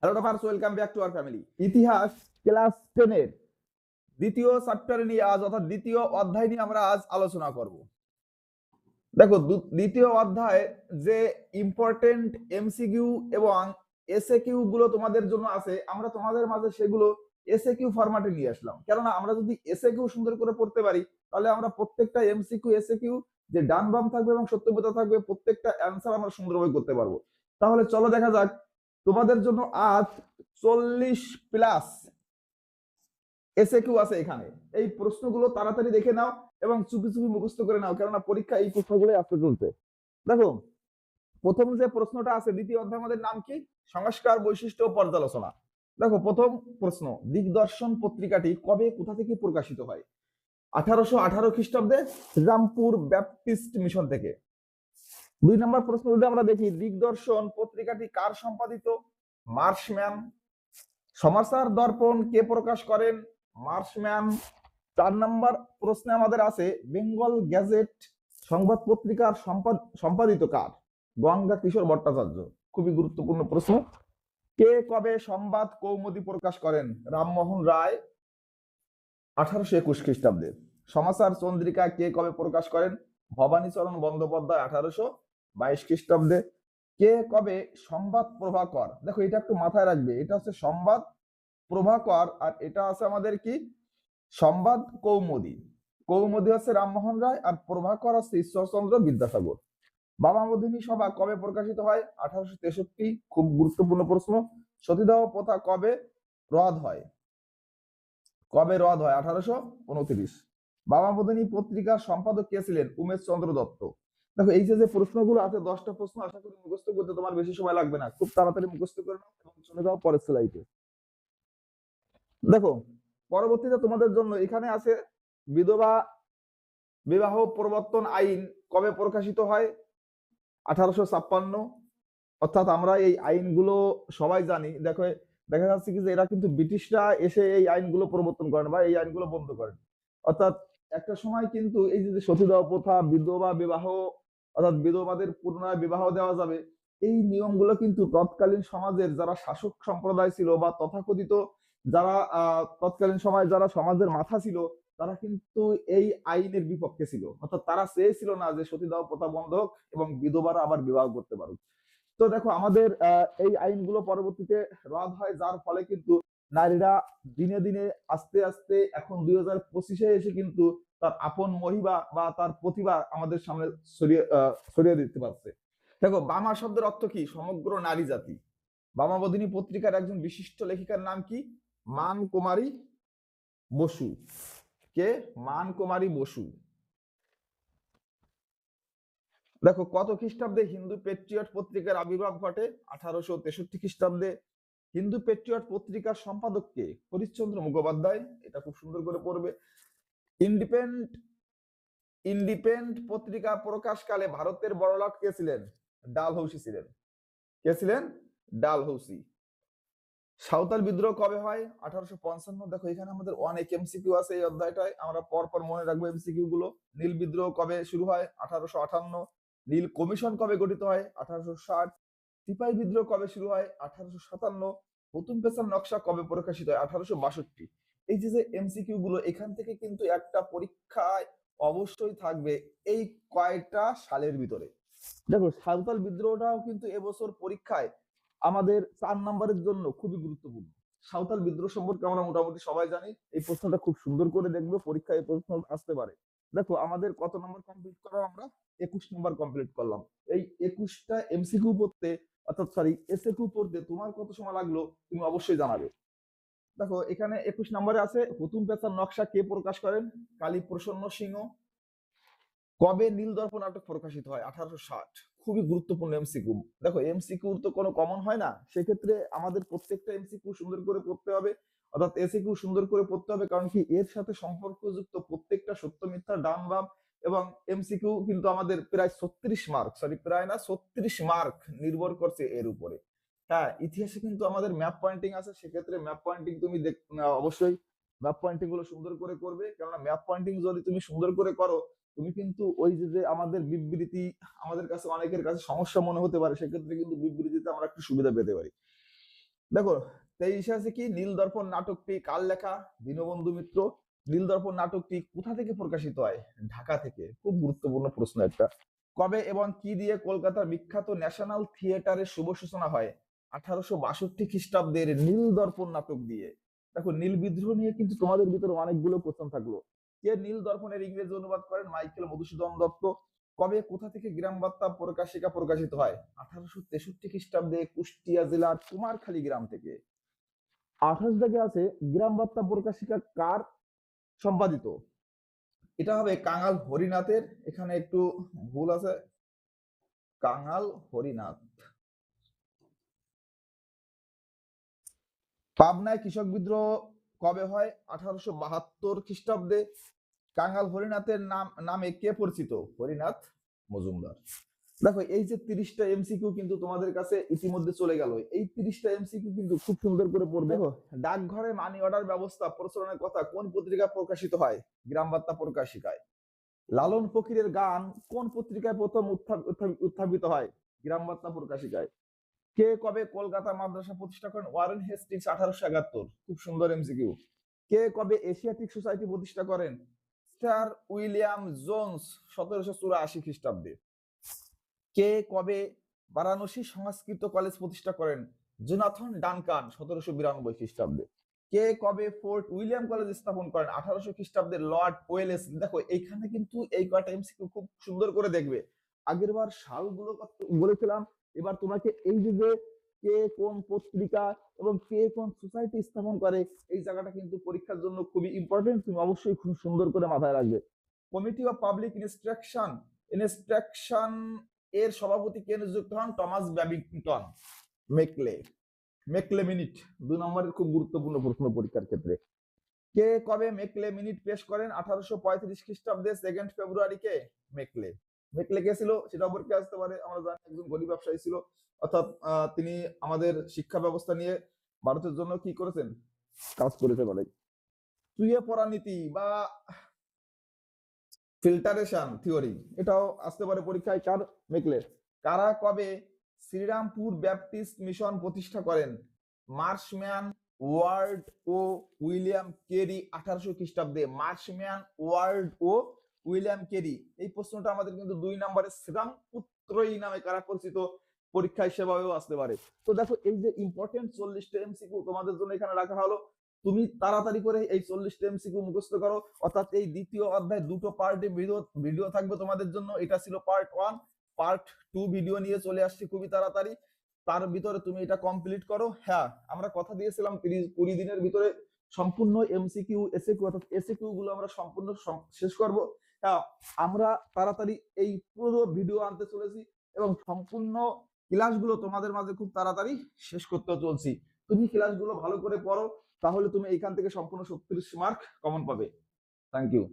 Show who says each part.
Speaker 1: Hello ফার্স, welcome back to our family. ইতিহাস class 10 এর দ্বিতীয় চ্যাপ্টার নিয়ে আজ অর্থাৎ দ্বিতীয় অধ্যায় নিয়ে আমরা আজ আলোচনা করব। দেখো, দ্বিতীয় অধ্যায় যে ইম্পর্টেন্ট এমসিকিউ এবং এসএকিউ গুলো তোমাদের জন্য আছে, আমরা তোমাদের মাঝে সেগুলো এসএকিউ ফরম্যাটে নিয়ে আসলাম। কেননা আমরা যদি এসএকিউ সুন্দর করে পড়তে পারি, তাহলে আমরা প্রত্যেকটা এমসিকিউ এসএকিউ যে ডান বাম থাকবে এবং সত্য মিথ্যা থাকবে, প্রত্যেকটা অ্যান্সার আমরা সুন্দরভাবে করতে পারবো। তাহলে চলো দেখা যাক। তোমাদের জন্য আজ 40 প্লাস এসএকিউ আছে এখানে। এই প্রশ্নগুলো তাড়াতাড়ি দেখে নাও এবং চুপি চুপি মুখস্থ করে নাও, কেননা পরীক্ষা এই প্রশ্নগুলো আসতে চলছে। দেখো, প্রথম যে প্রশ্নটা আছে দ্বিতীয় অধ্যায়, আমাদের নাম কি? সংস্কার, বৈশিষ্ট্য, পর্যালোচনা। দেখো, প্রথম প্রশ্ন, দিগদর্শন পত্রিকাটি কবে কোথা থেকে প্রকাশিত হয়? 1818 খ্রিস্টাব্দে রামপুর ব্যাপটিস্ট মিশন থেকে। 2 নম্বর প্রশ্ন যদি আমরা দেখি, দিগদর্শন পত্রিকাটি কার সম্পাদিত? মার্শম্যান। সমাচার দর্পণ কে প্রকাশ করেন? মার্শম্যান। 4 নম্বর প্রশ্নে আমাদের আছে, বেঙ্গল গ্যাজেট সংবাদ পত্রিকার সম্পাদিত কার? গঙ্গা কিশোর ভট্টাচার্য। খুবই গুরুত্বপূর্ণ প্রশ্ন। কে কবে সংবাদ কৌমুদী প্রকাশ করেন? রামমোহন রায় 1821 খ্রিস্টাব্দে। সমাচার চন্দ্রিকা কে কবে প্রকাশ করেন? ভবানীচরণ বন্দ্যোপাধ্যায় 1822 খ্রিস্টাব্দে। কে কবে সংবাদ প্রভাকর? দেখো, এটা একটু মাথায় রাখবে, এটা হচ্ছে সংবাদ প্রভাকর আর এটা আছে আমাদের কি? সংবাদ কৌমুদী। কৌমুদী হচ্ছে রামমোহন রায় আর প্রভাকর হচ্ছে ঈশ্বরচন্দ্র বিদ্যাসাগর। বামাবোধিনী সভা কবে প্রকাশিত হয়? 1863। খুব গুরুত্বপূর্ণ প্রশ্ন। সতীদাহ প্রথা কবে রদ হয়? 1829। বামাবোধিনী পত্রিকার সম্পাদক কে ছিলেন? উমেশ চন্দ্র দত্ত। দেখো, এই যে প্রশ্নগুলো আছে 10টা প্রশ্ন, আশা করি মুখস্থ করতে তোমার বেশি সময় লাগবে না, খুব তাড়াতাড়ি মুখস্থ করে নাও এবং চলে যাও পরের স্লাইডে। দেখো, পরবর্তীতে তোমাদের জন্য এখানে আছে, বিধবা বিবাহ প্রবর্তন আইন কবে প্রকাশিত হয়? 1856। অর্থাৎ আমরা এই আইনগুলো সবাই জানি। দেখো, দেখা যাচ্ছে কি যে এরা কিন্তু ব্রিটিশরা এসে এই আইনগুলো প্রবর্তন করেন বা এই আইনগুলো বন্ধ করেন। অর্থাৎ একটা সময় কিন্তু এই যে সতীদাহ প্রথা, বিধবা বিবাহ, অর্থাৎ বিধবাদের পুনরায় বিবাহ দেওয়া যাবে, এই নিয়মগুলো কিন্তু তৎকালীন সমাজের যারা শাসক সম্প্রদায় ছিল বা তথাকথিত যারা তৎকালীন সময় যারা সমাজের মাথা ছিল, তারা কিন্তু এই আইনের বিপক্ষে ছিল। অর্থাৎ তারা চেয়েছিল না যে সতীদাহ প্রথা বন্ধ হোক এবং বিধবারা আবার বিবাহ করতে পারুক। তো দেখো, আমাদের এই আইনগুলো পরবর্তীতে রদ হয়, যার ফলে কিন্তু নারীরা দিনে দিনে আস্তে আস্তে এখন 2025-এ এসে কিন্তু তার আপন মহিমা বা তার প্রতিভা আমাদের সামনে ছড়িয়ে দিতে পারছে। দেখো, বামা শব্দের অর্থ কি? সমগ্র নারী জাতি। বামাবোধিনী পত্রিকার একজন বিশিষ্ট লেখিকার নাম কি? মান কুমারী বসু। কে? মান কুমারী বসু। দেখো, কত খ্রিস্টাব্দে হিন্দু পেট্রিয়ট পত্রিকার আবির্ভাব ঘটে? 1863 খ্রিস্টাব্দে। হিন্দু পেট্রিয়ট পত্রিকার সম্পাদক কে? হরিশ্চন্দ্র মুখোপাধ্যায়। এটা খুব সুন্দর করে পড়বে। ইন্ডিপেন্ডেন্ট ইন্ডিপেন্ডেন্ট পত্রিকা প্রকাশকালে ভারতের বড়লাট কে ছিলেন? ডালহৌসি ছিলেন। কে ছিলেন? ডালহৌসি। সাঁওতাল বিদ্রোহ কবে হয়? 1855। দেখো, এখানে আমাদের অনেক এমসিকিউ আছে এই অধ্যায়টায়, আমরা পরপর মনে রাখবো এমসিকিউ গুলো। নীল বিদ্রোহ কবে শুরু হয়? 1858। নীল কমিশন কবে গঠিত হয়? 1860। সিপাহী বিদ্রোহ কবে শুরু হয়? 1857। প্রথম পেশার নকশা কবে প্রকাশিত হয়? 1862। এই যে এমসিকিউ গুলো, এখান থেকে কিন্তু একটা পরীক্ষায় অবশ্যই থাকবে এই কয়টা সালের ভিতরে। দেখো, সাঁওতাল বিদ্রোহটাও কিন্তু এবছর পরীক্ষায় আমাদের 4 নম্বরের জন্য খুবই গুরুত্বপূর্ণ। সাঁওতাল বিদ্রোহ সম্পর্কে আমরা মোটামুটি সবাই জানি। এই প্রশ্নটা খুব সুন্দর করে দেখবো, পরীক্ষায় এই প্রশ্ন আসতে পারে। দেখো, আমাদের কত নম্বর কমপ্লিট করলাম আমরা? 21 নম্বর কমপ্লিট করলাম। এই 21টা এমসিকিউ পড়তে, অর্থাৎ সরি এসএকিউ পড়তে তোমার কত সময় লাগলো তুমি অবশ্যই জানাবে। দেখো, এখানে 21 নম্বরে আছে, হুতুম পেঁচার নকশা কে প্রকাশ করেন? কালী প্রসন্ন সিংহ। কবে নীল দর্পণ নাটক প্রকাশিত হয়? 1860। খুবই গুরুত্বপূর্ণ এমসিকিউ। দেখো, এমসিকিউ তো কোনো কমন হয় না, সেক্ষেত্রে আমাদের প্রত্যেকটা এমসিকিউ সুন্দর করে পড়তে হবে, অর্থাৎ এসিকিউ সুন্দর করে পড়তে হবে। কারণ কি, এর সাথে সম্পর্কযুক্ত প্রত্যেকটা সত্য মিথ্যা ডান বাম এবং এমসিকিউ কিন্তু আমাদের প্রায় 36 মার্ক, সরি প্রায় না 36 মার্ক নির্ভর করছে এর উপরে। হ্যাঁ, ইতিহাসে কিন্তু আমাদের ম্যাপ পয়েন্টিং আছে, সেক্ষেত্রে ম্যাপ পয়েন্টিং তুমি অবশ্যই ম্যাপ পয়েন্টিং গুলো সুন্দর করে করবে। কেননা ম্যাপ পয়েন্টিং যদি তুমি সুন্দর করে করো, তুমি কিন্তু ওই যে আমাদের বিবৃতি আমাদের কাছে অনেকের কাছে সমস্যা মনে হতে পারে, সেক্ষেত্রে কিন্তু বিবৃতিতে আমরা একটু সুবিধা পেতে পারি। দেখো 23 আছে কি নীল দর্পণ নাটকটি কার লেখা? দীনবন্ধু মিত্র। নীল দর্পণ নাটকটি কোথা থেকে প্রকাশিত হয়? ঢাকা থেকে। খুব গুরুত্বপূর্ণ প্রশ্ন একটা। কবে এবং কি দিয়ে কলকাতার বিখ্যাত ন্যাশনাল থিয়েটারের শুভ সূচনা হয়? 1862 খ্রিস্টাব্দের নীল দর্পণ নাটক দিয়ে। দেখো নীল বিদ্রোহ নিয়ে কিন্তু তোমাদের ভিতরে অনেকগুলো প্রশ্ন থাকলো। কে নীল দর্পণের ইংরেজি অনুবাদ করেন? মাইকেল মধুসূদন দত্ত। কবে কোথা থেকে গ্রাম বার্তা প্রকাশিকা প্রকাশিত হয়? 1863 খ্রিস্টাব্দে কুষ্টিয়া জেলার কুমারখালী গ্রাম থেকে। 28 দাগে আছে গ্রাম বার্তা প্রকাশিকা কার সম্পাদিত? এটা হবে কাঙাল হরিনাথের। এখানে একটু ভুল আছে, কাঙাল হরিনাথ। পাবনায় কৃষক বিদ্রোহ কবে হয়? 1872 খ্রিস্টাব্দে। কাঙাল হরিনাথের নামে কে পরিচিত? হরিনাথ মজুমদার। দেখো এই যে 30টা এমসিকিউ কিন্তু তোমাদের কাছে ইতিমধ্যে চলে গেল। এই 30টা এমসিকিউ কিন্তু খুব সুন্দর করে পড়বে। দেখো ডাকঘরে মানি অর্ডার ব্যবস্থা প্রচলনের কথা কোন পত্রিকায় প্রকাশিত হয়? গ্রাম বার্তা প্রকাশিকায়। লালন ফকিরের গান কোন পত্রিকায় প্রথম উত্থাপিত হয়? গ্রাম বার্তা প্রকাশিকায়। কে কবে কলকাতা মাদ্রাসা প্রতিষ্ঠা করেন? Warren Hastings 1871। খুব সুন্দর এমসিকিউ। কে কবে এশিয়াটিক সোসাইটি প্রতিষ্ঠা করেন? স্যার উইলিয়াম জোন্স 1784 খ্রিস্টাব্দে। কে কবে বারাণসী সংস্কৃত কলেজ প্রতিষ্ঠা করেন? জোনাথন ডানকান 1792 খ্রিস্টাব্দে। কে কবে ফোর্ট উইলিয়াম কলেজ স্থাপন করেন? 1800 খ্রিস্টাব্দে লর্ড ওয়েলেস। দেখো এইখানে কিন্তু এই কয়টা এমসিকিউ খুব সুন্দর করে দেখবে। আগেরবার সালগুলো বলেছিলাম, এবার তোমাকে এই যে কে কোন পত্রিকা এবং কে কোন সোসাইটি স্থাপন করে এই জায়গাটা কিন্তু পরীক্ষার জন্য খুবই ইম্পর্টেন্ট। তুমি অবশ্যই খুব সুন্দর করে মাথায় রাখবে। কমিটি অফ পাবলিক ইনস্ট্রাকশন এর সভাপতি কে নিযুক্ত হন? টমাস ব্যাবিংটন মেকলে মিনিট 2 নম্বরের খুব গুরুত্বপূর্ণ প্রশ্ন পরীক্ষার ক্ষেত্রে। কে কবে মেকলে মিনিট পেশ করেন? 1835 খ্রিস্টাব্দে 2 ফেব্রুয়ারি কে? মেকলে। মেকলে কে ছিল সেটা পরীক্ষা আসতে পারে। আমরা জানি একজন গরিব ব্যবসায়ী ছিল, অর্থাৎ তিনি আমাদের শিক্ষা ব্যবস্থা নিয়ে ভারতের জন্য কি করেছেন? কাজ করেছে বলে। চুইয়ে পড়া নীতি বা ফিল্টারেশন থিওরি এটাও আসতে পারে পরীক্ষায়। কার? মেকলের। কারা কবে শ্রীরামপুর ব্যাপটিস্ট মিশন প্রতিষ্ঠা করেন? মার্শম্যান ওয়ার্ড ও উইলিয়াম কেরি 1800 খ্রিস্টাব্দে। মার্শম্যান ওয়ার্ড ও উইলিয়াম কেরি। এই প্রশ্নটা আমাদের কিন্তু 2 নম্বরে শ্রীরামপুত্রই নামে কারা পরিচিত? পরীক্ষায় সেভাবেও আসতে পারে। তো দেখো এই যে ইম্পর্টেন্ট 40টা এমসিকিউ তোমাদের জন্য এখানে রাখা হলো। তুমি তাড়াতাড়ি করে এই 40টা এমসিকিউ মুখস্থ করো। অর্থাৎ এই দ্বিতীয় অধ্যায় দুটো পার্টে ভিডিও থাকবে তোমাদের জন্য। এটা ছিল পার্ট 1। পার্ট 2 ভিডিও নিয়ে চলে আসছি খুবই তাড়াতাড়ি। তার ভিতরে তুমি এটা কমপ্লিট করো। হ্যাঁ, আমরা কথা দিয়েছিলাম 30-20 দিনের ভিতরে সম্পূর্ণ এমসিকিউ এসএকিউ অর্থাৎ এসএকিউ গুলো আমরা সম্পূর্ণ শেষ করব। হ্যাঁ, আমরা তাড়াতাড়ি এই পুরো ভিডিও আনতে চলেছি এবং সম্পূর্ণ ক্লাসগুলো তোমাদের মাঝে খুব তাড়াতাড়ি শেষ করতে চলছি। তুমি ক্লাসগুলো ভালো করে পড়ো, তাহলে তুমি এইখান থেকে সম্পূর্ণ 36 মার্ক কমন পাবে। Thank you.